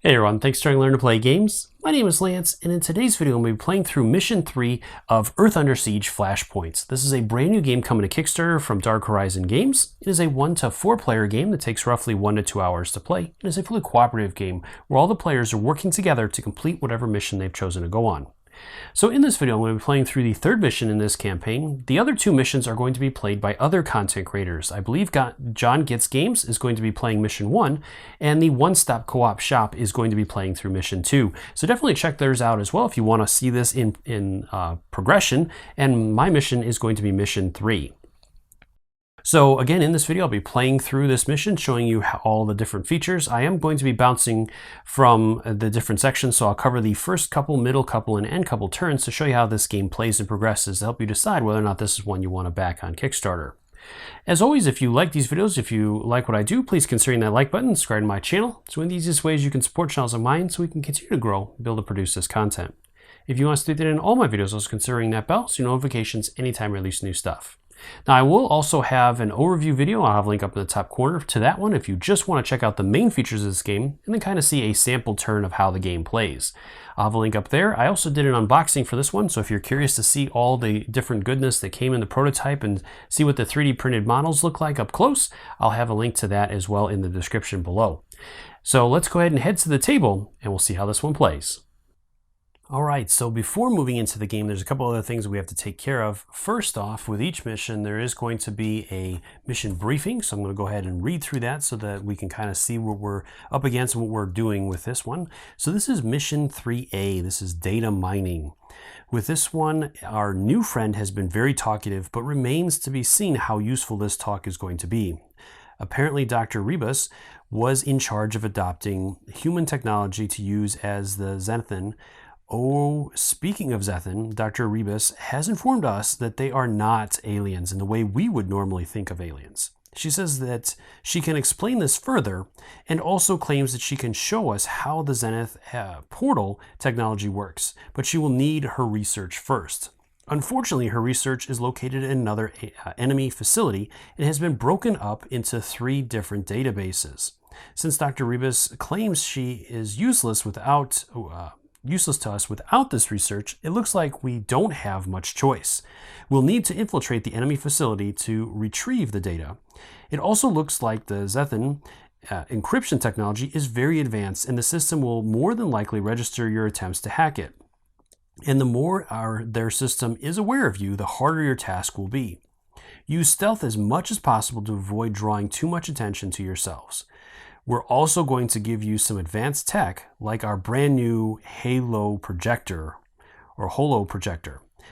Hey everyone, thanks for learning to play games. My name is Lance, and in today's video I'm going to be playing through Mission 3 of Earth Under Siege Flashpoints. This is a brand new game coming to Kickstarter from Dark Horizon Games. It is a 1 to 4 player game that takes roughly 1 to 2 hours to play. It is a fully cooperative game where all the players are working together to complete whatever mission they've chosen to go on. So in this video, I'm going to be playing through the third mission in this campaign. The other two missions are going to be played by other content creators. I believe John Gets Games is going to be playing mission 1, and the One Stop Co-op Shop is going to be playing through mission 2. So definitely check theirs out as well if you want to see this in progression, and my mission is going to be mission 3. So again, in this video, I'll be playing through this mission, showing you all the different features. I am going to be bouncing from the different sections, so I'll cover the first couple, middle couple, and end couple turns to show you how this game plays and progresses to help you decide whether or not this is one you want to back on Kickstarter. As always, if you like these videos, if you like what I do, please consider that like button, subscribe to my channel. It's one of the easiest ways you can support channels of mine so we can continue to grow and be able to produce this content. If you want to stay tuned in all my videos, also considering that bell so you notifications anytime I release new stuff. Now I will also have an overview video. I'll have a link up in the top corner to that one if you just want to check out the main features of this game and then kind of see a sample turn of how the game plays. I'll have a link up there. I also did an unboxing for this one, so if you're curious to see all the different goodness that came in the prototype and see what the 3D printed models look like up close, I'll have a link to that as well in the description below. So let's go ahead and head to the table and we'll see how this one plays. Alright, so before moving into the game, there's a couple other things we have to take care of. First off, with each mission, there is going to be a mission briefing, so I'm going to go ahead and read through that so that we can kind of see what we're up against and what we're doing with this one. So this is Mission 3A. This is data mining. With this one, our new friend has been very talkative, but remains to be seen how useful this talk is going to be. Apparently, Dr. Rebus was in charge of adopting human technology to use as the Xethan. Oh, speaking of Xethan, Dr. Rebus has informed us that they are not aliens in the way we would normally think of aliens. She says that she can explain this further and also claims that she can show us how the Zenith portal technology works, but she will need her research first. Unfortunately, her research is located in another enemy facility and has been broken up into 3 different databases. Since Dr. Rebus claims she is useless to us without this research, it looks like we don't have much choice. We'll need to infiltrate the enemy facility to retrieve the data. It also looks like the Xethan encryption technology is very advanced, and the system will more than likely register your attempts to hack it. And the more their system is aware of you, the harder your task will be. Use stealth as much as possible to avoid drawing too much attention to yourselves. We're also going to give you some advanced tech like our brand new Holo projector.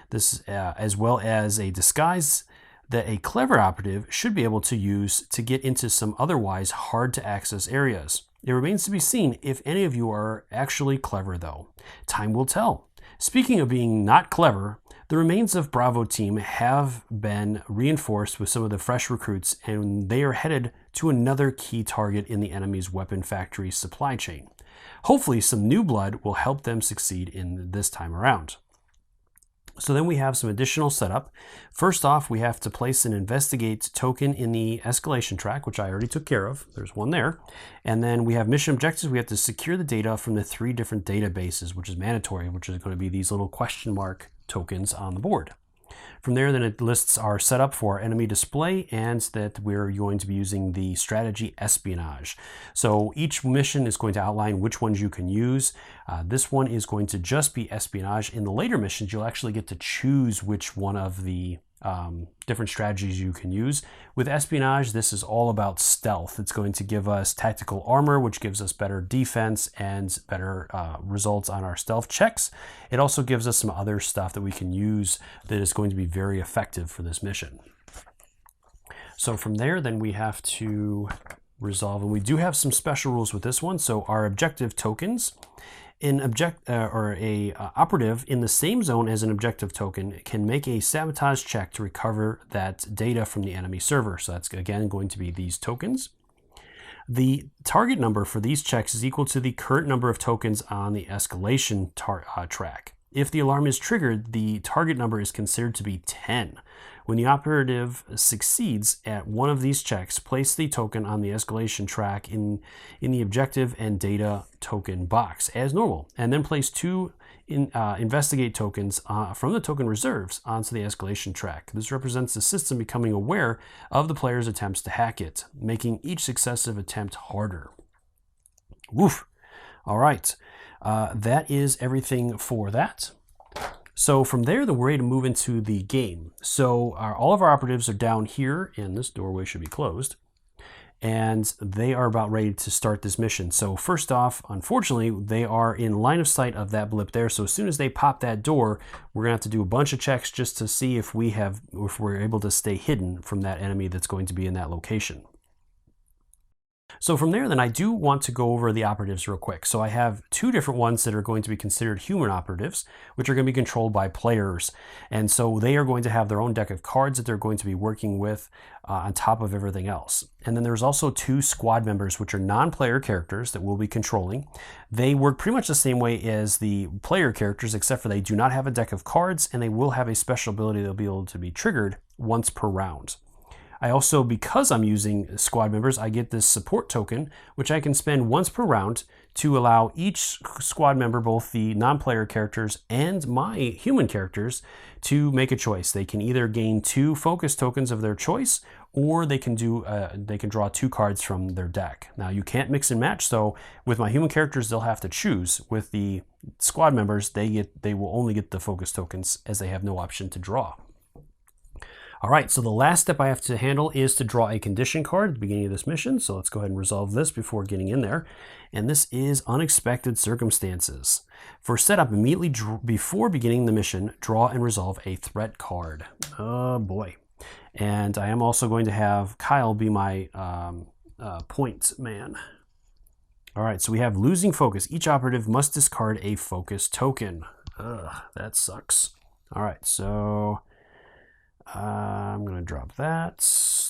This as well as a disguise that a clever operative should be able to use to get into some otherwise hard to access areas. It remains to be seen if any of you are actually clever though. Time will tell. Speaking of being not clever, the remains of Bravo team have been reinforced with some of the fresh recruits, and they are headed to another key target in the enemy's weapon factory supply chain. Hopefully some new blood will help them succeed in this time around. So then we have some additional setup. First off, we have to place an investigate token in the escalation track, which I already took care of. There's one there. And then we have mission objectives. We have to secure the data from the 3 different databases, which is mandatory, which is going to be these little question mark tokens on the board. From there, then it lists our setup for our enemy display and that we're going to be using the strategy espionage. So each mission is going to outline which ones you can use. This one is going to just be espionage. In the later missions, you'll actually get to choose which one of the different strategies you can use. With espionage, this is all about stealth. It's going to give us tactical armor, which gives us better defense and better results on our stealth checks. It also gives us some other stuff that we can use that is going to be very effective for this mission. So from there, then we have to resolve, and we do have some special rules with this one. So our objective tokens. An operative in the same zone as an objective token can make a sabotage check to recover that data from the enemy server. So that's again going to be these tokens. The target number for these checks is equal to the current number of tokens on the escalation track. If the alarm is triggered, the target number is considered to be 10. When the operative succeeds at one of these checks, place the token on the escalation track in the objective and data token box as normal, and then place 2 investigate tokens from the token reserves onto the escalation track. This represents the system becoming aware of the player's attempts to hack it, making each successive attempt harder. Woof! All right, that is everything for that. So from there, we're ready to move into the game. So all of our operatives are down here, and this doorway should be closed, and they are about ready to start this mission. So first off, unfortunately, they are in line of sight of that blip there. So as soon as they pop that door, we're gonna have to do a bunch of checks just to see if we're able to stay hidden from that enemy that's going to be in that location. So from there, then I do want to go over the operatives real quick. So I have 2 different ones that are going to be considered human operatives, which are going to be controlled by players. And so they are going to have their own deck of cards that they're going to be working with on top of everything else. And then there's also 2 squad members, which are non-player characters that we'll be controlling. They work pretty much the same way as the player characters, except for they do not have a deck of cards, and they will have a special ability that'll be able to be triggered once per round. I also, because I'm using squad members, I get this support token, which I can spend once per round to allow each squad member, both the non-player characters and my human characters, to make a choice. They can either gain 2 focus tokens of their choice, or they can draw 2 cards from their deck. Now you can't mix and match, so with my human characters, they'll have to choose. With the squad members, they will only get the focus tokens, as they have no option to draw. All right, so the last step I have to handle is to draw a condition card at the beginning of this mission. So let's go ahead and resolve this before getting in there. And this is unexpected circumstances. For setup, immediately before beginning the mission, draw and resolve a threat card. Oh boy. And I am also going to have Kyle be my point man. All right, so we have losing focus. Each operative must discard a focus token. Ugh, that sucks. All right, so I'm going to drop that,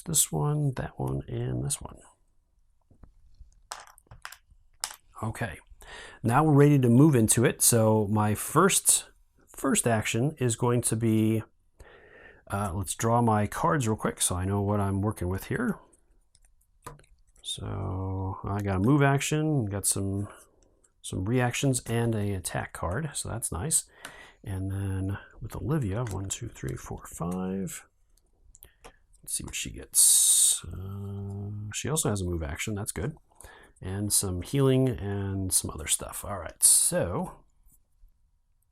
this one, that one, and this one. Okay, now we're ready to move into it. So my first action is going to be, let's draw my cards real quick so I know what I'm working with here. So I got a move action, got some reactions, and an attack card, so that's nice. And then with Olivia, 1, 2, 3, 4, 5. Let's see what she gets. She also has a move action, that's good. And some healing and some other stuff. All right, so,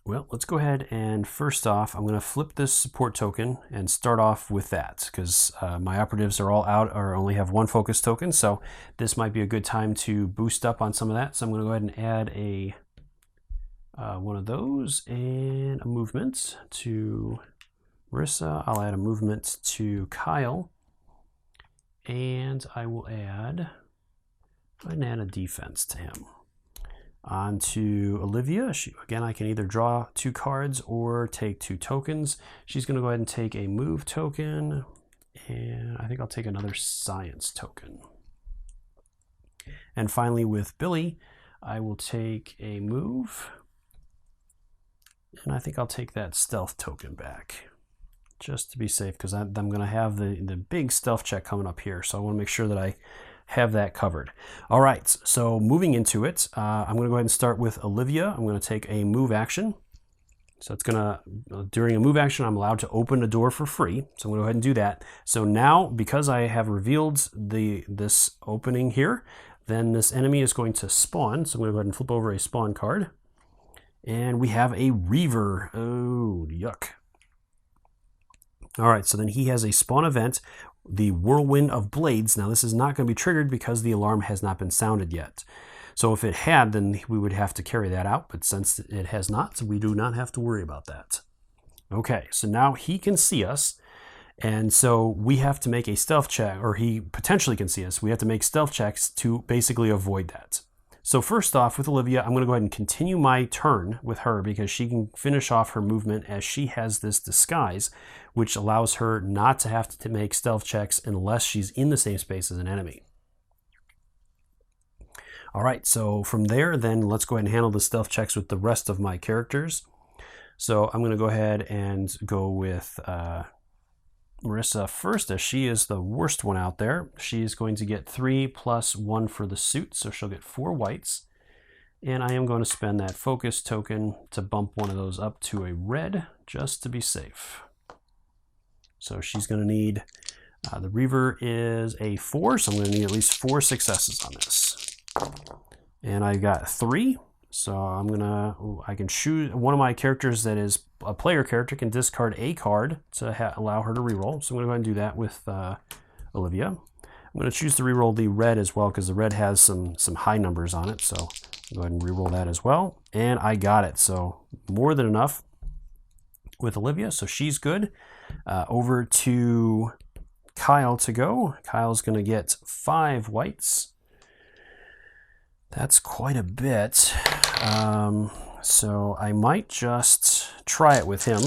well, let's go ahead and first off, I'm gonna flip this support token and start off with that, because my operatives are all out or only have 1 focus token, so this might be a good time to boost up on some of that. So I'm gonna go ahead and add a one of those and a movement to Marissa. I'll add a movement to Kyle, and I will add a defense to him. On to Olivia. Again, I can either draw 2 cards or take 2 tokens. She's going to go ahead and take a move token, and I think I'll take another science token. And finally with Billy, I will take a move, and I think I'll take that stealth token back, just to be safe, because I'm going to have the big stealth check coming up here. So I want to make sure that I have that covered. All right, so moving into it, I'm going to go ahead and start with Olivia. I'm going to take a move action. So it's going to, during a move action, I'm allowed to open a door for free. So I'm going to go ahead and do that. So now, because I have revealed this opening here, then this enemy is going to spawn. So I'm going to go ahead and flip over a spawn card. And we have a Reaver. Oh, yuck. All right, so then he has a spawn event, the Whirlwind of Blades. Now this is not going to be triggered because the alarm has not been sounded yet. So if it had, then we would have to carry that out, but since it has not, we do not have to worry about that. Okay, so now he can see us, and so we have to make a stealth check, or he potentially can see us. We have to make stealth checks to basically avoid that. So first off, with Olivia, I'm going to go ahead and continue my turn with her because she can finish off her movement as she has this disguise, which allows her not to have to make stealth checks unless she's in the same space as an enemy. All right, so from there, then let's go ahead and handle the stealth checks with the rest of my characters. So I'm going to go ahead and go with Marissa first, as she is the worst one out there. She's going to get 3 plus 1 for the suit, so she'll get 4 whites. And I am going to spend that focus token to bump one of those up to a red, just to be safe. So she's going to need, the Reaver is a 4, so I'm going to need at least 4 successes on this. And I got 3, so I can choose one of my characters that is a player character can discard a card to allow her to reroll. So I'm going to go ahead and do that with Olivia. I'm going to choose to reroll the red as well, because the red has some high numbers on it. So I'll go ahead and reroll that as well. And I got it. So more than enough with Olivia. So she's good. Over to Kyle to go. Kyle's going to get 5 whites. That's quite a bit. So I might just try it with him.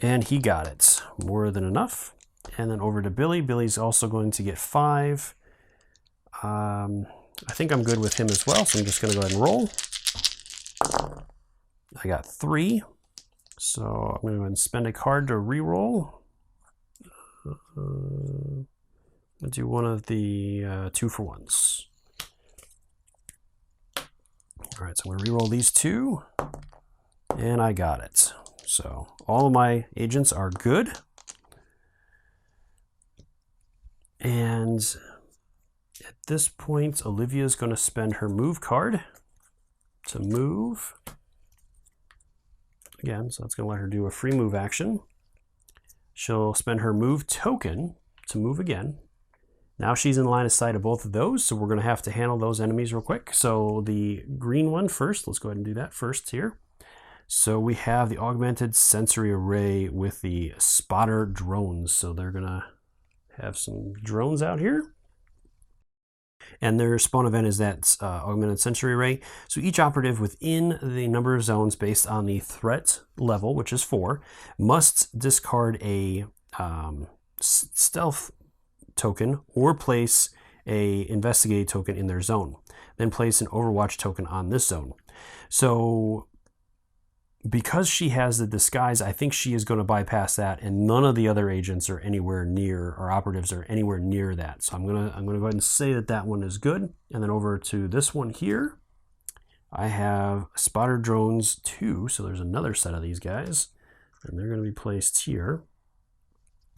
And he got it. More than enough. And then over to Billy. Billy's also going to get 5. I think I'm good with him as well, so I'm just going to go ahead and roll. I got 3. So I'm going to go ahead and spend a card to re-roll. I'll do one of the 2-for-1s. All right, so I'm going to re-roll these 2. And I got it. So all of my agents are good. And at this point, Olivia is going to spend her move card to move. Again, so that's going to let her do a free move action. She'll spend her move token to move again. Now she's in line of sight of both of those, so we're going to have to handle those enemies real quick. So the green one first. Let's go ahead and do that first here. So we have the augmented sensory array with the spotter drones. So they're going to have some drones out here. And their spawn event is that augmented sensory array. So each operative within the number of zones based on the threat level, which is 4, must discard a stealth token or place a investigate token in their zone. Then place an overwatch token on this zone. So because she has the disguise, I think she is going to bypass that, and none of the other agents are anywhere near, or operatives are anywhere near that. So I'm gonna go ahead and say that that one is good. And then over to this one here, I have spotter drones 2. So there's another set of these guys, and they're going to be placed here.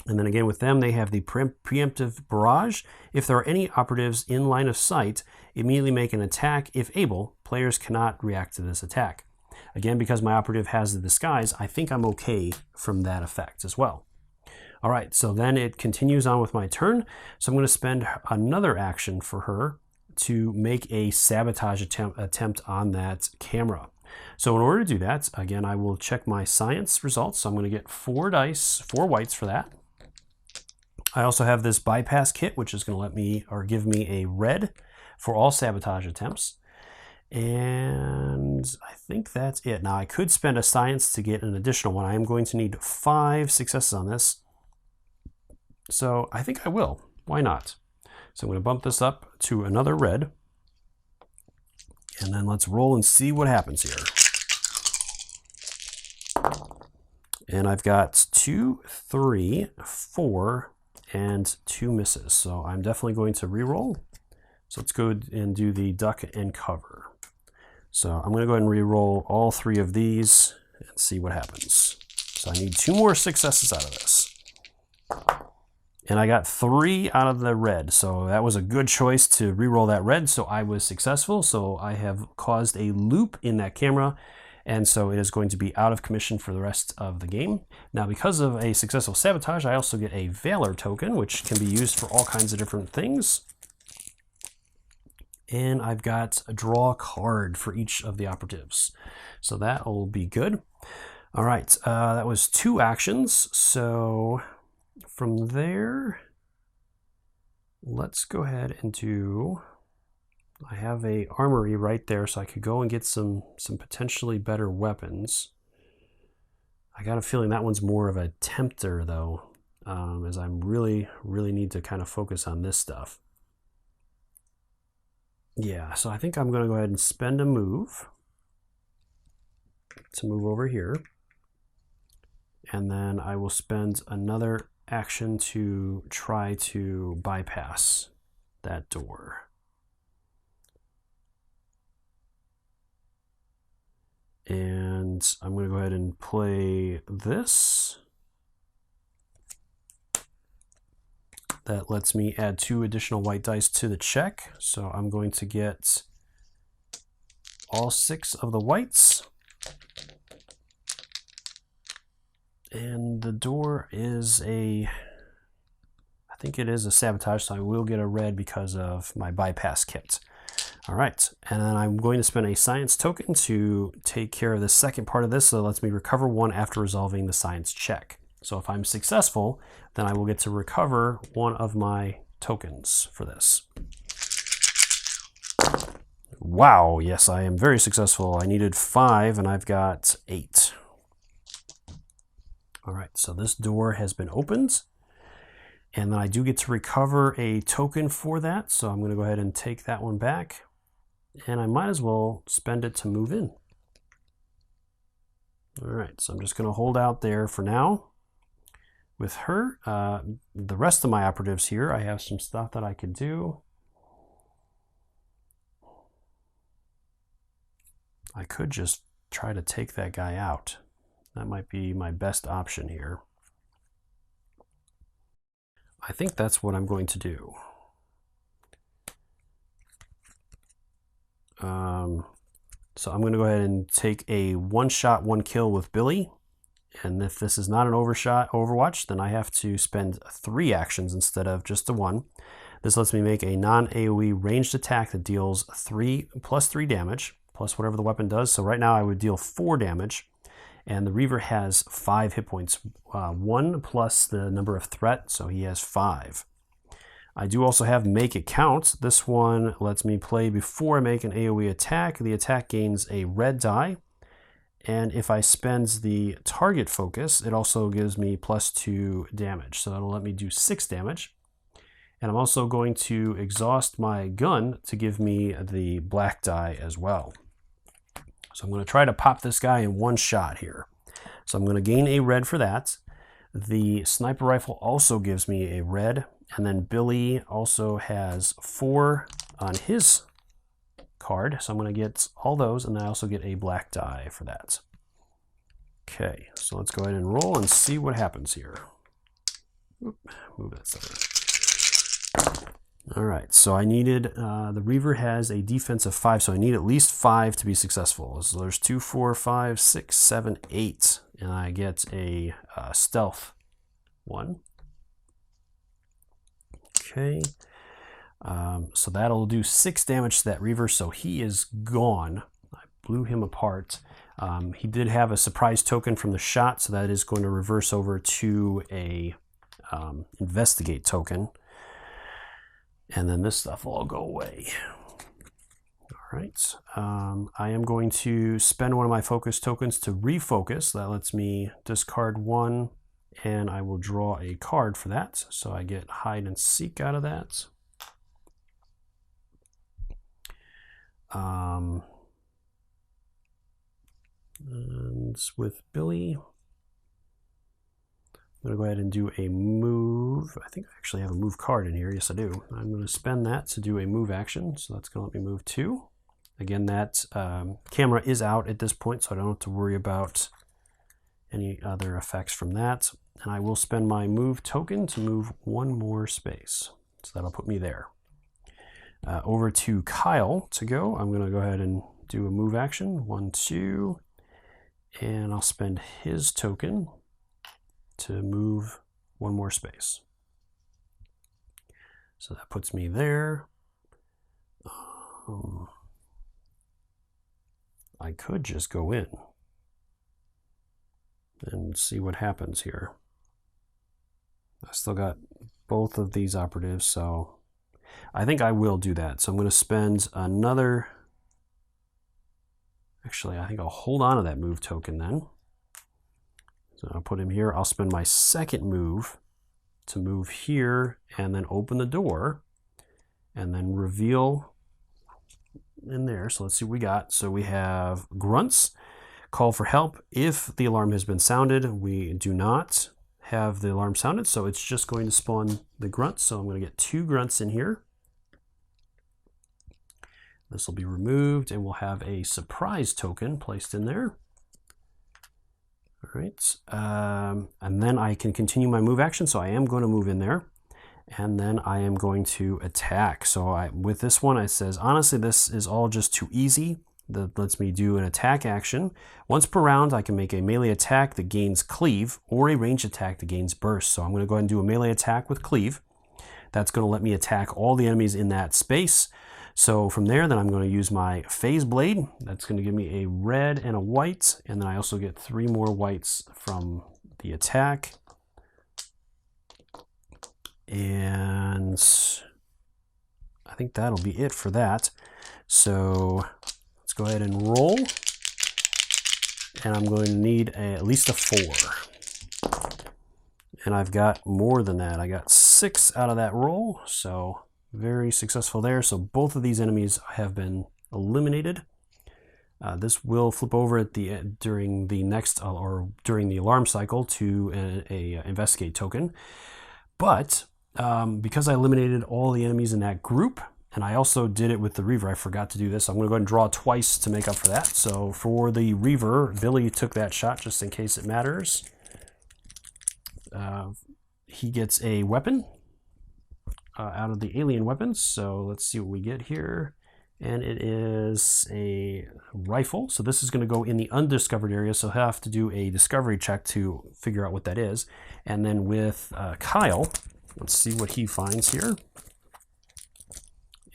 And then again with them, they have the preemptive barrage. If there are any operatives in line of sight, immediately make an attack. If able, players cannot react to this attack. Again, because my operative has the disguise, I think I'm okay from that effect as well. All right, so then it continues on with my turn. So I'm going to spend another action for her to make a sabotage attempt on that camera. So in order to do that, again, I will check my science results. So I'm going to get 4 dice, 4 whites for that. I also have this bypass kit, which is going to let me, or give me, a red for all sabotage attempts. And I think that's it. Now I could spend a science to get an additional one. I am going to need 5 successes on this. So I think I will. Why not? So I'm going to bump this up to another red. And then let's roll and see what happens here. And I've got 2, 3, 4, and 2 misses. So I'm definitely going to re-roll. So let's go and do the duck and cover. So I'm going to go ahead and re-roll all 3 of these and see what happens. So I need 2 more successes out of this. And I got 3 out of the red. So that was a good choice to re-roll that red. So I was successful. So I have caused a loop in that camera. And so it is going to be out of commission for the rest of the game. Now, because of a successful sabotage, I also get a Valor token, which can be used for all kinds of different things. And I've got a draw card for each of the operatives. So that will be good. All right, that was 2 actions. So from there, let's go ahead and do, I have a armory right there, so I could go and get some potentially better weapons. I got a feeling that one's more of a tempter though, as I really need to kind of focus on this stuff. Yeah, so I think I'm going to go ahead and spend a move to move over here. And then I will spend another action to try to bypass that door. And I'm going to go ahead and play this. That lets me add 2 additional white dice to the check. So I'm going to get all 6 of the whites. And the door is I think it is a sabotage, so I will get a red because of my bypass kit. All right, and then I'm going to spend a science token to take care of the second part of this, so it lets me recover 1 after resolving the science check. So if I'm successful, then I will get to recover 1 of my tokens for this. Wow, yes, I am very successful. I needed 5 and I've got 8. All right, so this door has been opened. And then I do get to recover a token for that. So I'm going to go ahead and take that one back. And I might as well spend it to move in. All right, so I'm just going to hold out there for now with her. The rest of my operatives here, I have some stuff that I could do. I could just try to take that guy out. That might be my best option here. I think that's what I'm going to do. So I'm going to go ahead and take a 1-shot, 1-kill with Billy. And if this is not an Overwatch, then I have to spend 3 actions instead of just the 1. This lets me make a non-AoE ranged attack that deals 3 plus 3 damage, plus whatever the weapon does. So right now I would deal 4 damage. And the Reaver has 5 hit points, 1 plus the number of threat, so he has 5. I do also have Make It Count. This one lets me play before I make an AoE attack. The attack gains a red die. And if I spend the target focus, it also gives me +2 damage. So that'll let me do 6 damage. And I'm also going to exhaust my gun to give me the black die as well. So I'm going to try to pop this guy in 1 shot here. So I'm going to gain a red for that. The sniper rifle also gives me a red. And then Billy also has 4 on his card. So I'm going to get all those, and then I also get a black die for that. Okay, so let's go ahead and roll and see what happens here. Oop, move that side. All right, so I needed, the Reaver has a defense of 5, so I need at least 5 to be successful. So there's 2, 4, 5, 6, 7, 8, and I get a stealth 1. Okay, so that'll do 6 damage to that Reaver, so he is gone. I blew him apart. He did have a surprise token from the shot, so that is going to reverse over to a investigate token. And then this stuff will all go away. All right. I am going to spend 1 of my focus tokens to refocus. That lets me discard 1, and I will draw a card for that. So I get hide and seek out of that. And with Billy, I'm going to go ahead and do a move. I think I actually have a move card in here. Yes, I do. I'm going to spend that to do a move action. So that's going to let me move 2. Again, that camera is out at this point, so I don't have to worry about any other effects from that. And I will spend my move token to move 1 more space. So that'll put me there. Over to Kyle to go. I'm going to go ahead and do a move action. 1, 2. And I'll spend his token to move 1 more space. So that puts me there. I could just go in and see what happens here. I still got both of these operatives, so I think I will do that. So I'm going to spend another... Actually, I think I'll hold on to that move token then. So I'll put him here. I'll spend my second move to move here and then open the door and then reveal in there. So let's see what we got. So we have grunts, call for help if the alarm has been sounded. We do not have the alarm sounded, so it's just going to spawn the grunts. So I'm going to get 2 grunts in here. This will be removed, and we'll have a surprise token placed in there. All right, and then I can continue my move action, so I am going to move in there, and then I am going to attack. So with this one, it says, honestly, this is all just too easy. That lets me do an attack action. Once per round, I can make a melee attack that gains cleave, or a ranged attack that gains burst. So I'm going to go ahead and do a melee attack with cleave. That's going to let me attack all the enemies in that space. So from there, then I'm going to use my phase blade. That's going to give me a red and a white, and then I also get 3 more whites from the attack. And I think that'll be it for that. So let's go ahead and roll. And I'm going to need at least a 4. And I've got more than that. I got 6 out of that roll, so very successful there. So both of these enemies have been eliminated. This will flip over at during the next or during the alarm cycle to a investigate token. But because I eliminated all the enemies in that group, and I also did it with the Reaver, I forgot to do this. I'm going to go ahead and draw twice to make up for that. So for the Reaver, Billy took that shot just in case it matters. He gets a weapon out of the alien weapons. So let's see what we get here. And it is a rifle. So this is going to go in the undiscovered area. So he'll have to do a discovery check to figure out what that is. And then with Kyle, let's see what he finds here.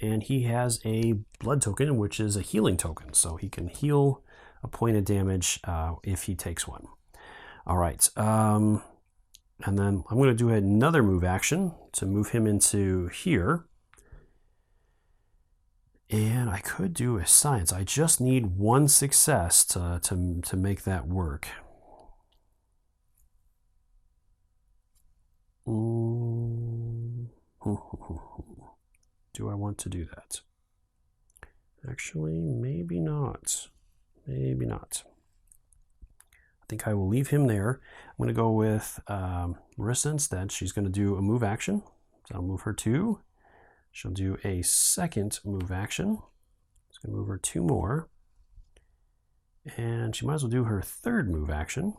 And he has a blood token, which is a healing token. So he can heal a point of damage if he takes one. All right. And then I'm going to do another move action to move him into here. And I could do a science. I just need 1 success to make that work. Do I want to do that? Actually, maybe not. Maybe not. I think I will leave him there. I'm going to go with Marissa instead. She's going to do a move action. So I'll move her 2. She'll do a second move action. It's going to move her 2 more. And she might as well do her 3rd move action.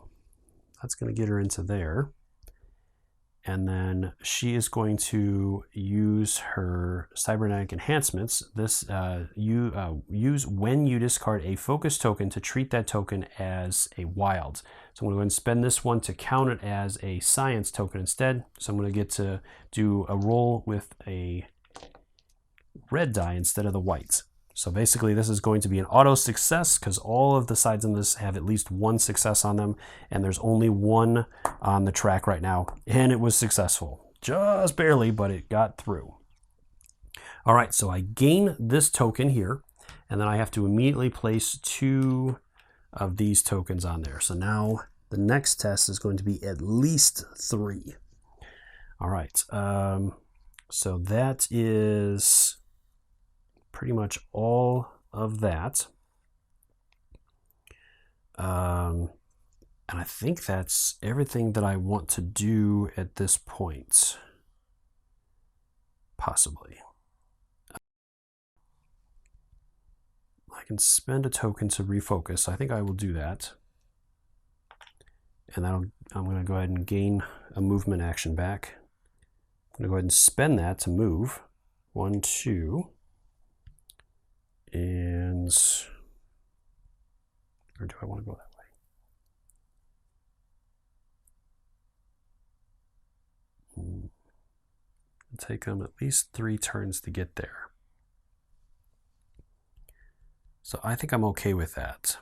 That's going to get her into there. And then she is going to use her cybernetic enhancements. This use when you discard a focus token to treat that token as a wild. So I'm going to go ahead and spend this one to count it as a science token instead. So I'm going to get to do a roll with a red die instead of the white. So basically this is going to be an auto success because all of the sides in this have at least 1 success on them, and there's only 1 on the track right now, and it was successful. Just barely, but it got through. All right, so I gain this token here, and then I have to immediately place 2 of these tokens on there. So now the next test is going to be at least 3. All right, so that is pretty much all of that. And I think that's everything that I want to do at this point. Possibly. I can spend a token to refocus. I think I will do that. And I'm going to go ahead and gain a movement action back. I'm going to go ahead and spend that to move. 1, 2. And, or do I want to go that way? It'll take them at least 3 turns to get there. So I think I'm okay with that.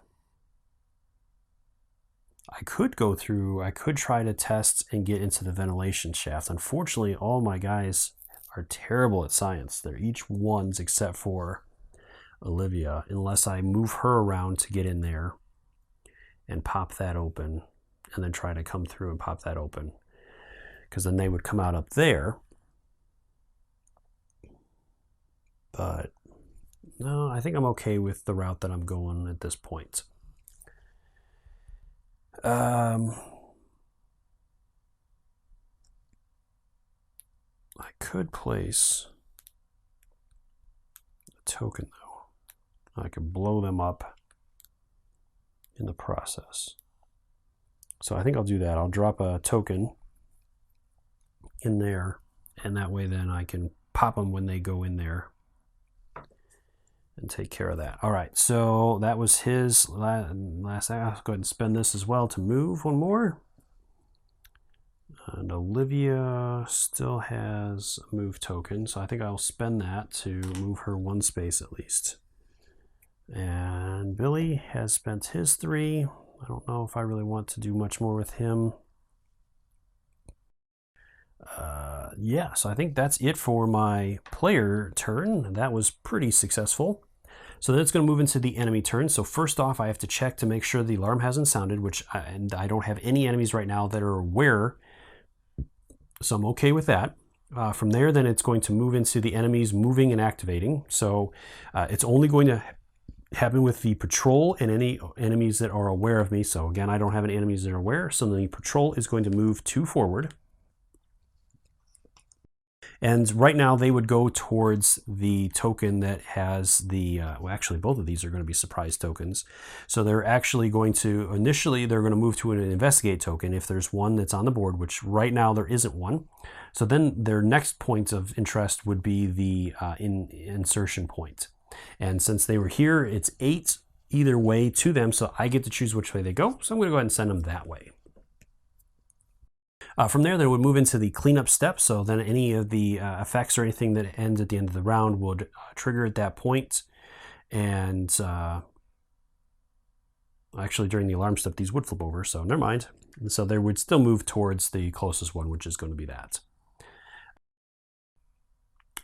I could go through, I could try to test and get into the ventilation shaft. Unfortunately, all my guys are terrible at science. They're each 1s except for Olivia, unless I move her around to get in there and pop that open, and then try to come through and pop that open, because then they would come out up there. But No, I think I'm okay with the route that I'm going at this point. I could place a token, though. I could blow them up in the process. So I think I'll do that. I'll drop a token in there, and that way then I can pop them when they go in there and take care of that. All right, so that was his last. I'll go ahead and spend this as well to move one more. And Olivia still has a move token, so I think I'll spend that to move her one space at least. And Billy has spent his 3. I don't know if I really want to do much more with him. Yeah, so I think that's it for my player turn. That was pretty successful. So then it's going to move into the enemy turn. So first off, I have to check to make sure the alarm hasn't sounded, and I don't have any enemies right now that are aware. So I'm okay with that. From there, then it's going to move into the enemies moving and activating. So it's only going to happen with the patrol and any enemies that are aware of me. So again, I don't have any enemies that are aware. So the patrol is going to move 2 forward. And right now they would go towards the token that has the, well, actually both of these are going to be surprise tokens. So they're actually going to, initially they're going to move to an investigate token if there's one that's on the board, which right now there isn't one. So then their next point of interest would be the insertion point. And since they were here, it's 8 either way to them. So I get to choose which way they go. So I'm going to go ahead and send them that way. From there, they would move into the cleanup step. So then any of the effects or anything that ends at the end of the round would trigger at that point. And actually, during the alarm step, these would flip over. So never mind. And so they would still move towards the closest one, which is going to be that.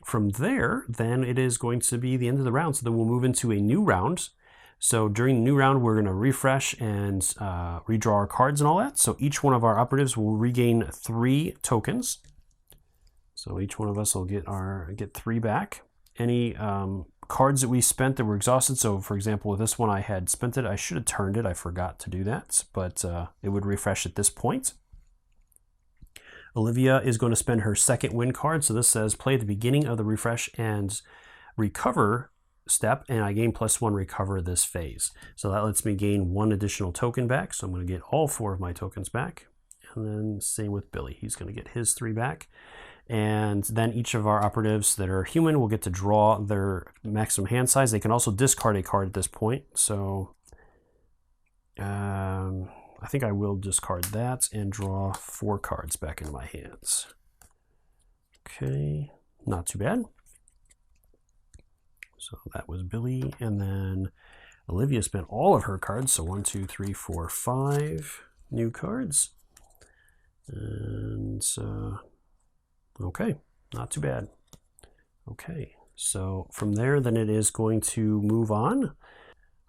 From there, then it is going to be the end of the round. So then we'll move into a new round. So during the new round, we're going to refresh and redraw our cards and all that. So each one of our operatives will regain 3 tokens. So each one of us will get 3 back. Any cards that we spent that were exhausted. So for example, with this one, I had spent it. I should have turned it. I forgot to do that, but it would refresh at this point. Olivia is going to spend her second win card. So this says play at the beginning of the refresh and recover step, and I gain +1 recover this phase. So that lets me gain 1 additional token back. So I'm going to get all 4 of my tokens back. And then same with Billy. He's going to get his 3 back. And then each of our operatives that are human will get to draw their maximum hand size. They can also discard a card at this point. So I think I will discard that and draw 4 cards back into my hands. Okay, not too bad. So that was Billy, and then Olivia spent all of her cards. So 1, 2, 3, 4, 5 new cards. And okay, not too bad. Okay, so from there, then it is going to move on.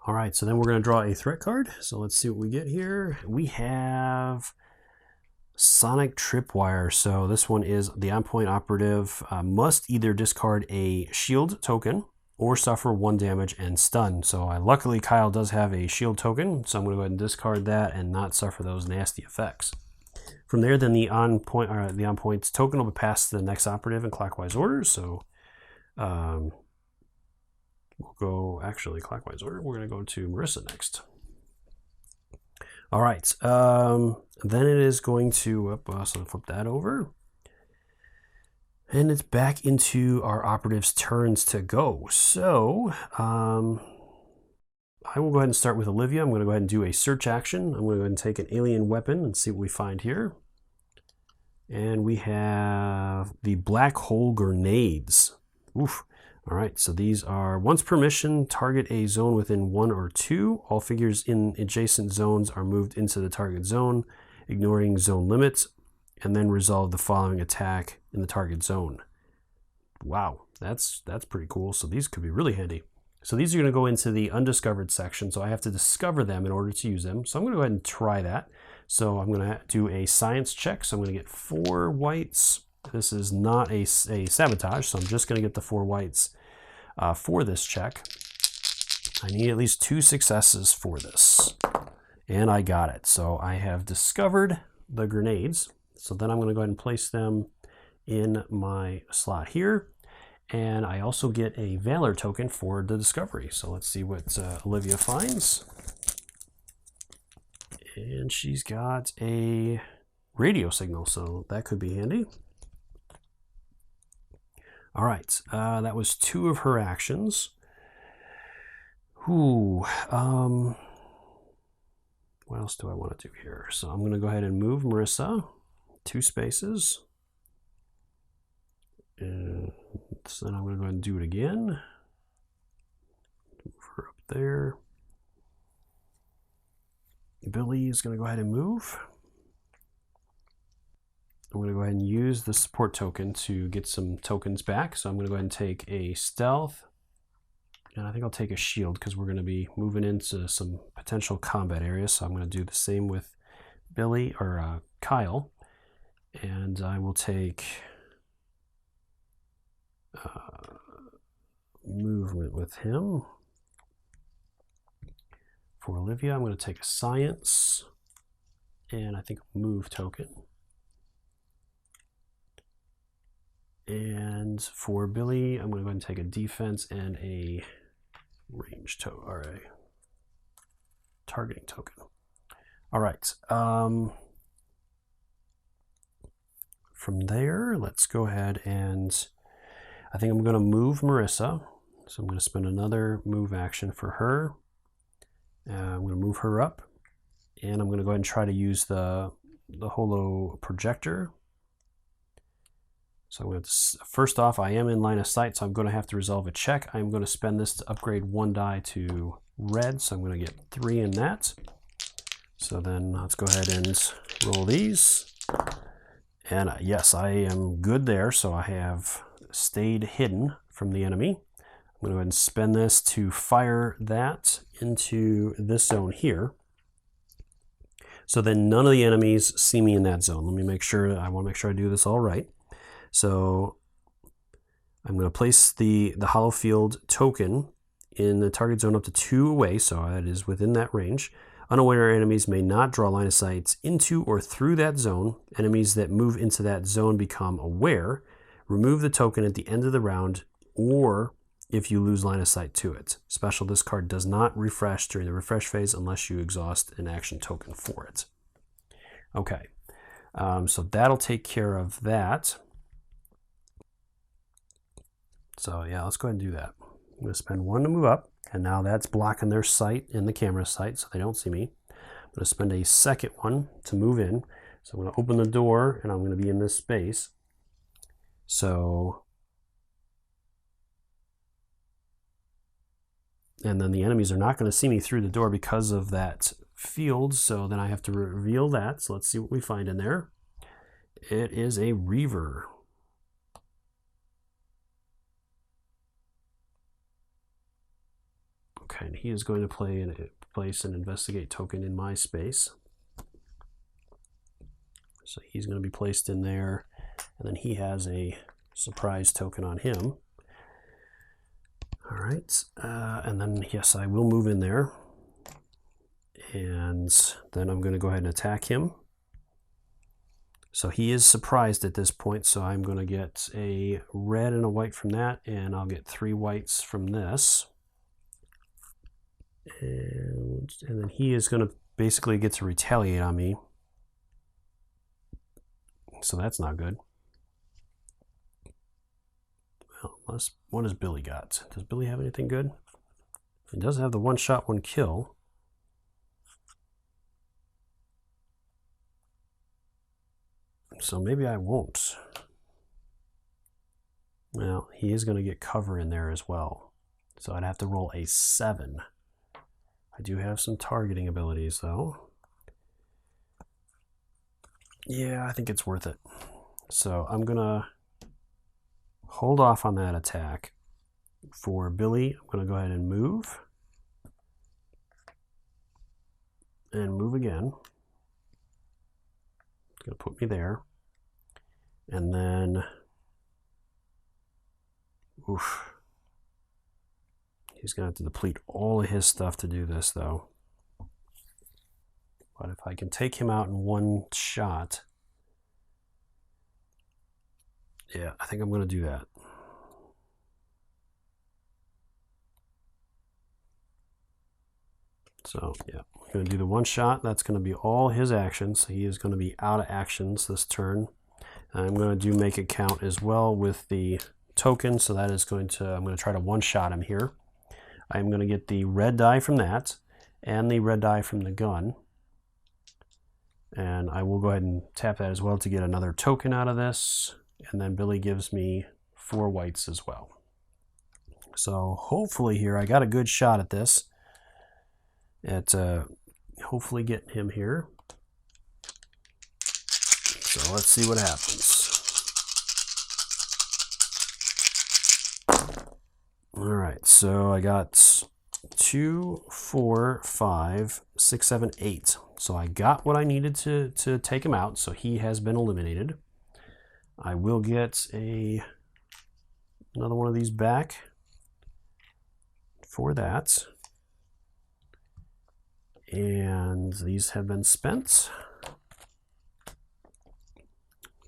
All right, so then we're going to draw a threat card. So let's see what we get here. We have Sonic Tripwire. So this one is the on-point operative must either discard a shield token or suffer 1 damage and stun. So luckily Kyle does have a shield token, so I'm going to go ahead and discard that and not suffer those nasty effects. From there, then the on-point token will be passed to the next operative in clockwise order. So we'll go actually clockwise order. We're going to go to Marissa next. All right, then it is going to so flip that over. And it's back into our operatives' turns to go. So I will go ahead and start with Olivia. I'm going to go ahead and do a search action. I'm going to go ahead and take an alien weapon and see what we find here. And we have the black hole grenades. Oof. All right, so these are once per mission, target a zone within 1 or 2. All figures in adjacent zones are moved into the target zone, ignoring zone limits, and then resolve the following attack in the target zone. Wow, that's pretty cool. So these could be really handy. So these are going to go into the undiscovered section, so I have to discover them in order to use them. So I'm going to go ahead and try that. So I'm going to do a science check. So I'm going to get 4 whites. This is not a sabotage, so I'm just going to get the 4 whites. for this check. I need at least 2 successes for this. And I got it. So I have discovered the grenades. So then I'm going to go ahead and place them in my slot here. And I also get a Valor token for the discovery. So let's see what Olivia finds. And she's got a radio signal, so that could be handy. All right, that was 2 of her actions. Ooh, what else do I want to do here? So I'm going to go ahead and move Marissa 2 spaces. And so then I'm going to go ahead and do it again. Move her up there. Billy is going to go ahead and move. I'm going to go ahead and use the support token to get some tokens back. So I'm going to go ahead and take a stealth. And I think I'll take a shield because we're going to be moving into some potential combat areas. So I'm going to do the same with Billy or Kyle. And I will take movement with him. For Olivia, I'm going to take a science and I think a move token. And for Billy, I'm going to go ahead and take a defense and a range token, or a targeting token. All right. From there, let's go ahead and I think I'm going to move Marissa. So I'm going to spend another move action for her. I'm going to move her up, and I'm going to go ahead and try to use the holo projector. So I'm going to, first off, I am in line of sight, so I'm going to have to resolve a check. I'm going to spend this to upgrade 1 die to red, so I'm going to get 3 in that. So then let's go ahead and roll these. And yes, I am good there, so I have stayed hidden from the enemy. I'm going to go ahead and spend this to fire that into this zone here. So then none of the enemies see me in that zone. Let me make sure, I want to make sure I do this all right. So I'm going to place the hollow field token in the target zone up to 2 away, so it is within that range. Unaware enemies may not draw line of sight into or through that zone. Enemies that move into that zone become aware. Remove the token at the end of the round, or if you lose line of sight to it. Special discard does not refresh during the refresh phase unless you exhaust an action token for it. Okay, so that'll take care of that. So yeah, let's go ahead and do that. I'm going to spend 1 to move up, and now that's blocking their sight in the camera sight, so they don't see me. I'm going to spend a second 1 to move in. So I'm going to open the door, and I'm going to be in this space. So, and then the enemies are not going to see me through the door because of that field, so then I have to reveal that. So let's see what we find in there. It is a Reaver. Okay, and he is going to place an investigate token in my space. So he's going to be placed in there, and then he has a surprise token on him. All right, and then yes, I will move in there, and then I'm going to go ahead and attack him. So he is surprised at this point, so I'm going to get a red and a white from that, and I'll get 3 whites from this. And then he is going to basically get to retaliate on me. So that's not good. Well, what has Billy got? Does Billy have anything good? He does have the 1 shot, 1 kill. So maybe I won't. Well, he is going to get cover in there as well. So I'd have to roll a 7. I do have some targeting abilities though. Yeah, I think it's worth it. So I'm gonna hold off on that attack. For Billy, I'm gonna go ahead and move. And move again. It's gonna put me there. And then, oof. He's going to have to deplete all of his stuff to do this, though. But if I can take him out in one shot, yeah, I think I'm going to do that. So, yeah, we're going to do the one shot. That's going to be all his actions. He is going to be out of actions this turn. I'm going to do make it count as well with the token. So that is going to, I'm going to try to one-shot him here. I'm going to get the red die from that and the red die from the gun. And I will go ahead and tap that as well to get another token out of this. And then Billy gives me 4 whites as well. So hopefully here, I got a good shot at this. At hopefully getting him here. So let's see what happens. All right, so I got 2, 4, 5, 6, 7, 8. So I got what I needed to take him out. So he has been eliminated. I will get another one of these back for that. And these have been spent.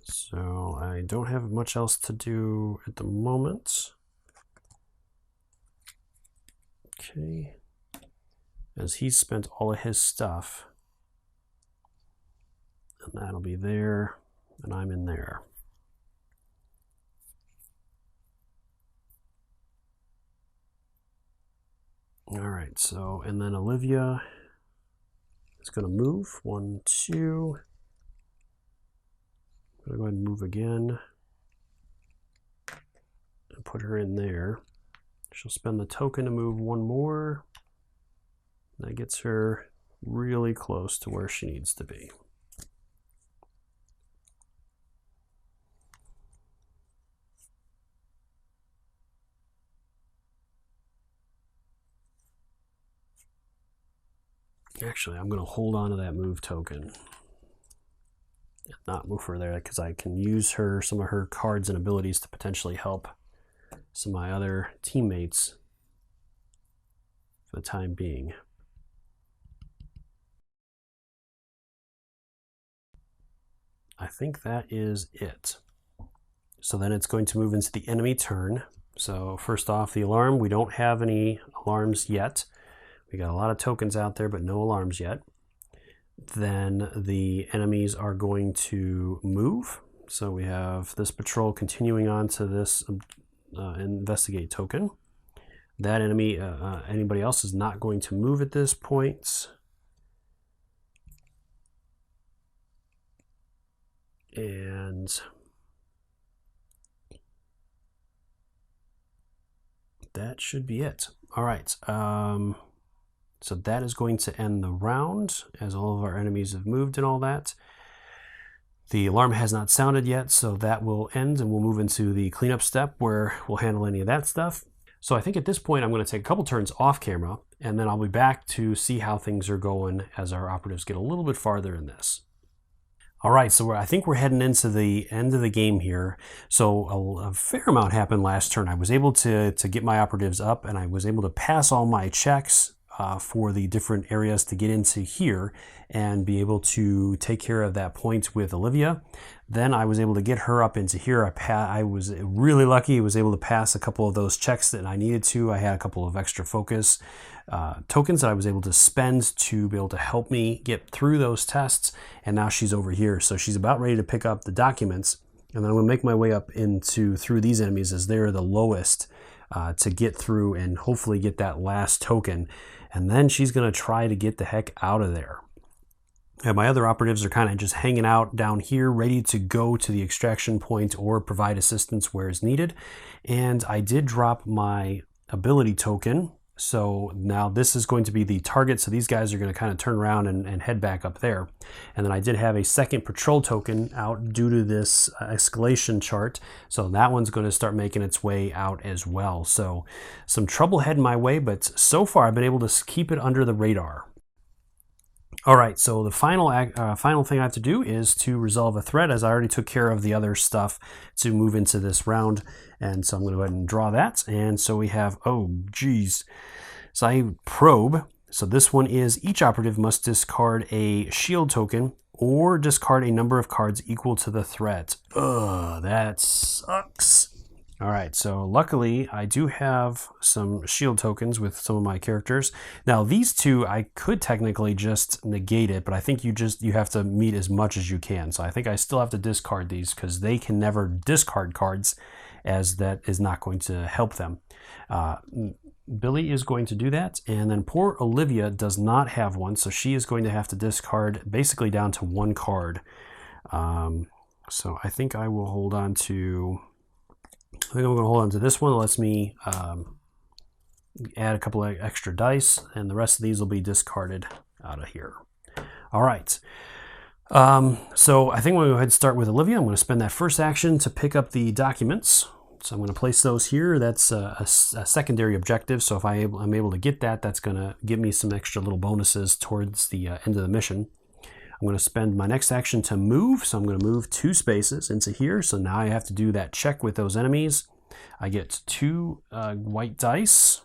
So I don't have much else to do at the moment. Okay. As he's spent all of his stuff. And that'll be there. And I'm in there. All right, so, and then Olivia is going to move. 1, 2. I'm going to go ahead and move again. And put her in there. She'll spend the token to move 1 more. That gets her really close to where she needs to be. Actually, I'm going to hold on to that move token. Not move her there because I can use her, some of her cards and abilities to potentially help some of my other teammates for the time being. I think that is it. So then it's going to move into the enemy turn. So first off, the alarm. We don't have any alarms yet. We got a lot of tokens out there, but no alarms yet. Then the enemies are going to move. So we have this patrol continuing on to this investigate token. That enemy, anybody else is not going to move at this point. And that should be it. All right. So that is going to end the round as all of our enemies have moved and all that. The alarm has not sounded yet, so that will end and we'll move into the cleanup step where we'll handle any of that stuff. So I think at this point I'm going to take a couple turns off camera and then I'll be back to see how things are going as our operatives get a little bit farther in this. All right, so I think we're heading into the end of the game here. So a fair amount happened last turn. I was able to get my operatives up and I was able to pass all my checks for the different areas to get into here and be able to take care of that point with Olivia. Then I was able to get her up into here. I was really lucky. I was able to pass a couple of those checks that I needed to. I had a couple of extra focus tokens that I was able to spend to be able to help me get through those tests. And now she's over here. So she's about ready to pick up the documents. And then I'm going to make my way up through these enemies as they're the lowest to get through and hopefully get that last token. And then she's going to try to get the heck out of there. And my other operatives are kind of just hanging out down here, ready to go to the extraction point or provide assistance where is needed. And I did drop my ability token. So now this is going to be the target. So these guys are going to kind of turn around and head back up there. And then I did have a second patrol token out due to this escalation chart. So that one's going to start making its way out as well. So some trouble heading my way, but so far I've been able to keep it under the radar. All right, so the final thing I have to do is to resolve a threat, as I already took care of the other stuff to move into this round. And so I'm going to go ahead and draw that. And so we have, oh, geez. So I probe. So this one is each operative must discard a shield token or discard a number of cards equal to the threat. Ugh, that sucks. All right, so luckily I do have some shield tokens with some of my characters. Now these two, I could technically just negate it, but I think you have to meet as much as you can. So I think I still have to discard these because they can never discard cards, as that is not going to help them. Billy is going to do that, and then poor Olivia does not have one, so she is going to have to discard basically down to one card. So I think I will hold on to... I think I'm going to hold on to this one. It lets me add a couple of extra dice, and the rest of these will be discarded out of here. All right. So I think we'll go ahead and start with Olivia. I'm going to spend that first action to pick up the documents. So I'm going to place those here. That's a secondary objective. So if I'm able to get that, that's going to give me some extra little bonuses towards the end of the mission. I'm going to spend my next action to move. So I'm going to move 2 spaces into here. So now I have to do that check with those enemies. I get 2 white dice.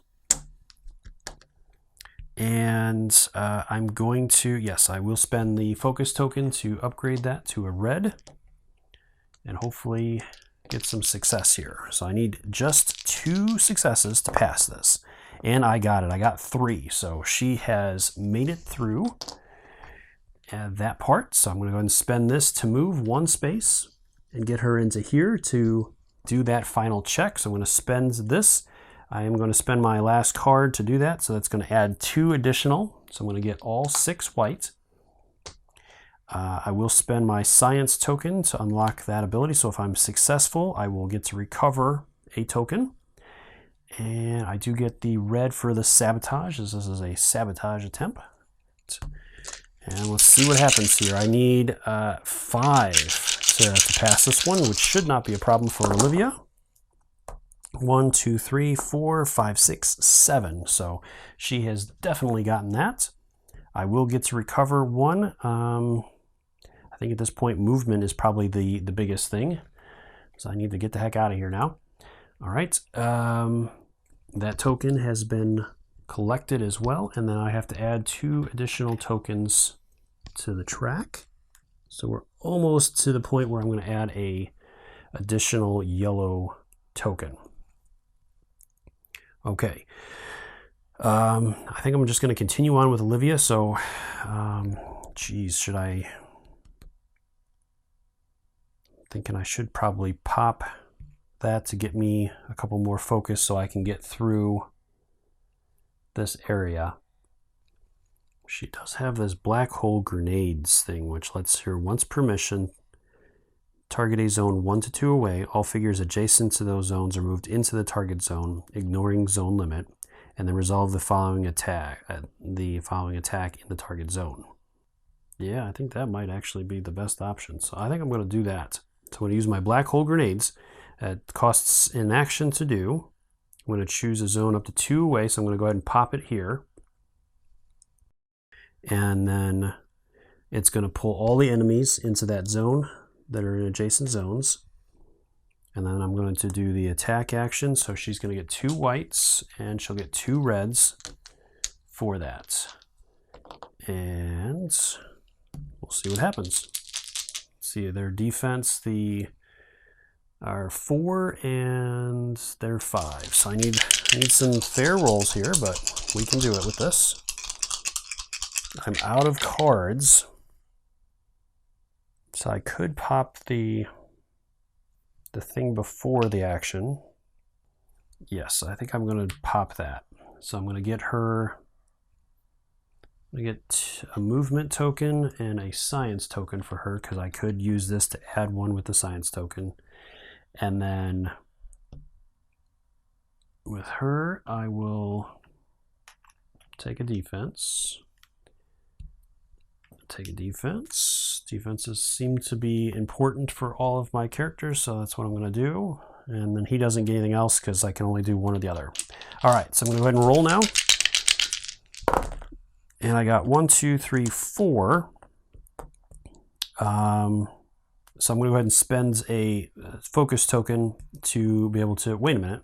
And I'm going to, yes, I will spend the focus token to upgrade that to a red. And hopefully get some success here. So I need just 2 successes to pass this. And I got it. I got 3. So she has made it through that part. So I'm going to go ahead and spend this to move 1 space and get her into here to do that final check. So I'm going to spend this. I am going to spend my last card to do that. So that's going to add 2 additional. So I'm going to get all 6 white. I will spend my science token to unlock that ability. So if I'm successful, I will get to recover a token. And I do get the red for the sabotage, as this is a sabotage attempt. And let's see what happens here. I need 5 to pass this one, which should not be a problem for Olivia. 1, 2, 3, 4, 5, 6, 7. So she has definitely gotten that. I will get to recover 1. I think at this point, movement is probably the biggest thing. So I need to get the heck out of here now. All right. That token has been collected as well. And then I have to add 2 additional tokens to the track. So we're almost to the point where I'm going to add a additional yellow token. Okay. I think I'm just going to continue on with Olivia. So, geez, should I... Thinking I should probably pop that to get me a couple more focus so I can get through this area. She does have this black hole grenades thing, which lets her once per mission target a zone 1 to 2 away. All figures adjacent to those zones are moved into the target zone, ignoring zone limit, and then resolve the following attack in the target zone. Yeah, I think that might actually be the best option. So I think I'm going to do that. So I'm going to use my black hole grenades. It costs an action to do. I'm going to choose a zone up to 2 away, so I'm going to go ahead and pop it here. And then it's going to pull all the enemies into that zone that are in adjacent zones. And then I'm going to do the attack action. So she's going to get 2 whites and she'll get 2 reds for that. And we'll see what happens. See, their defense, are 4 and they're 5. So I need some fair rolls here, but we can do it with this. I'm out of cards. So I could pop the thing before the action. Yes, I think I'm going to pop that. So I'm going to get her... I get a movement token and a science token for her because I could use this to add 1 with the science token. And then with her, I will take a defense. Defenses seem to be important for all of my characters, so that's what I'm going to do. And then he doesn't get anything else because I can only do one or the other. All right, so I'm going to go ahead and roll now. And I got 1, 2, 3, 4. So I'm going to go ahead and spend a focus token to be able to... Wait a minute.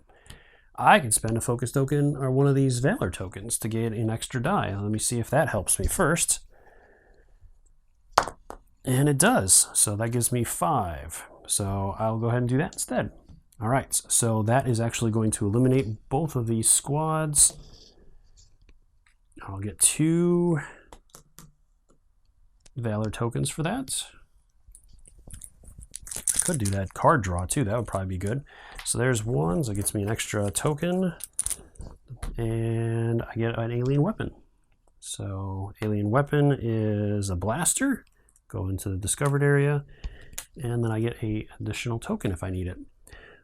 I can spend a focus token or one of these Valor tokens to get an extra die. Let me see if that helps me first. And it does. So that gives me 5. So I'll go ahead and do that instead. All right. So that is actually going to eliminate both of these squads. I'll get 2 Valor tokens for that. I could do that card draw too. That would probably be good. So there's 1, so it gets me an extra token. And I get an alien weapon. So alien weapon is a blaster. Go into the discovered area. And then I get an additional token if I need it.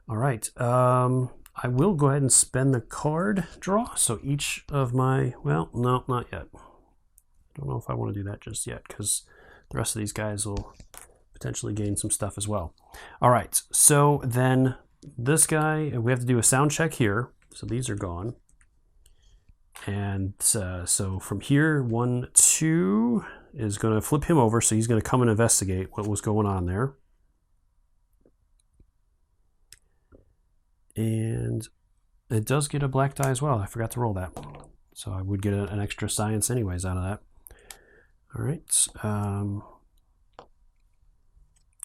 All right. I will go ahead and spend the card draw. So each of my, well, no, not yet. I don't know if I want to do that just yet because the rest of these guys will potentially gain some stuff as well. All right, so then this guy, we have to do a sound check here. So these are gone. And so from here, 1, 2 is going to flip him over. So he's going to come and investigate what was going on there. And it does get a black die as well. I forgot to roll that. So I would get an extra science anyways out of that. All right.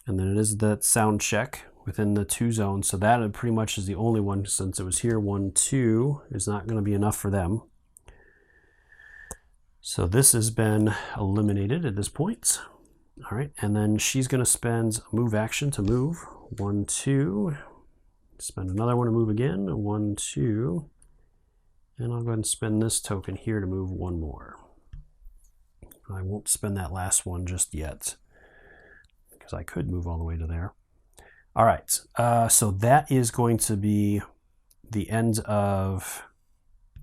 And then it is that sound check within the 2 zones. So that pretty much is the only one, since it was here. 1, 2 is not going to be enough for them. So this has been eliminated at this point. All right. And then she's going to spend a move action to move. 1, 2. Spend another one to move again. 1, 2. And I'll go ahead and spend this token here to move 1 more. I won't spend that last one just yet because I could move all the way to there. All right. So that is going to be the end of,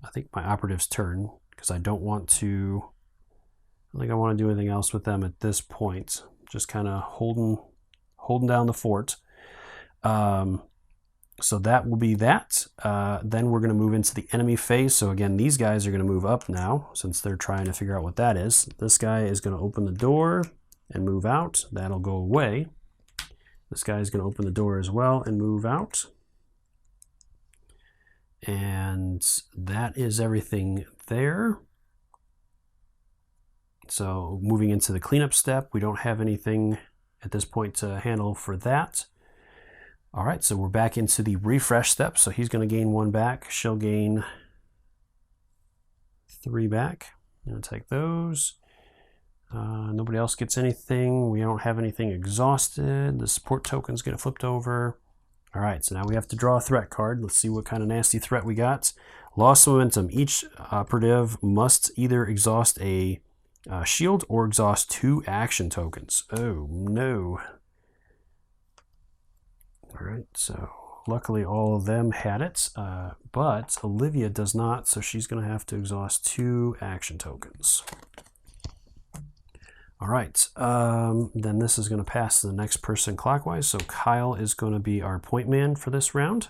I think, my operative's turn because I don't want to, I don't think I want to do anything else with them at this point. Just kind of holding down the fort. So that will be that. Then we're going to move into the enemy phase. So again, these guys are going to move up now since they're trying to figure out what that is. This guy is going to open the door and move out. That'll go away. This guy is going to open the door as well and move out. And that is everything there. So moving into the cleanup step, we don't have anything at this point to handle for that. All right, so we're back into the refresh step. So he's going to gain 1 back. She'll gain 3 back. I'm going to take those. Nobody else gets anything. We don't have anything exhausted. The support token's getting flipped over. All right, so now we have to draw a threat card. Let's see what kind of nasty threat we got. Loss momentum. Each operative must either exhaust a shield or exhaust 2 action tokens. Oh, no. All right, so luckily all of them had it, but Olivia does not, so she's going to have to exhaust 2 action tokens. All right, then this is going to pass to the next person clockwise, so Kyle is going to be our point man for this round.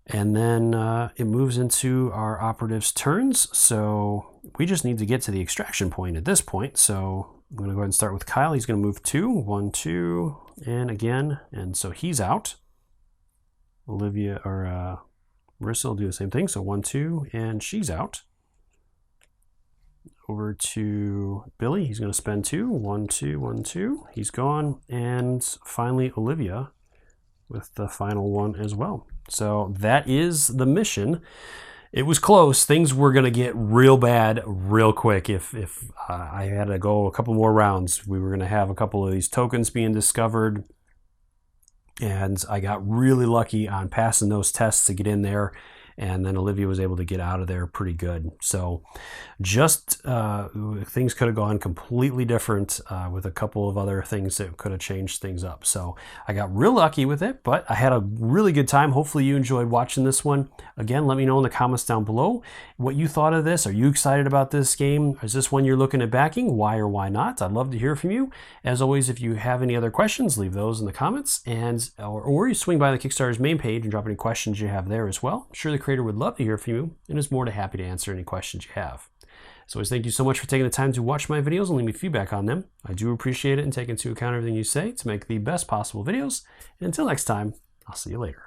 And then it moves into our operatives' turns, so we just need to get to the extraction point at this point, so I'm going to go ahead and start with Kyle. He's going to move 2, 1, 2, and again, and so he's out. Olivia or Marissa will do the same thing. So 1, 2, and she's out. Over to Billy. He's going to spend 2, 1, 2, 1, 2. He's gone, and finally Olivia with the final one as well. So that is the mission. It was close. Things were going to get real bad real quick if I had to go a couple more rounds. We were going to have a couple of these tokens being discovered. And I got really lucky on passing those tests to get in there. And then Olivia was able to get out of there pretty good. So just things could have gone completely different with a couple of other things that could have changed things up. So I got real lucky with it, but I had a really good time. Hopefully you enjoyed watching this one. Again, let me know in the comments down below what you thought of this. Are you excited about this game? Is this one you're looking at backing? Why or why not? I'd love to hear from you. As always, if you have any other questions, leave those in the comments, and or you swing by the Kickstarter's main page and drop any questions you have there as well. I'm sure the creator would love to hear from you and is more than happy to answer any questions you have. So always thank you so much for taking the time to watch my videos and leave me feedback on them. I do appreciate it and take into account everything you say to make the best possible videos. And until next time, I'll see you later.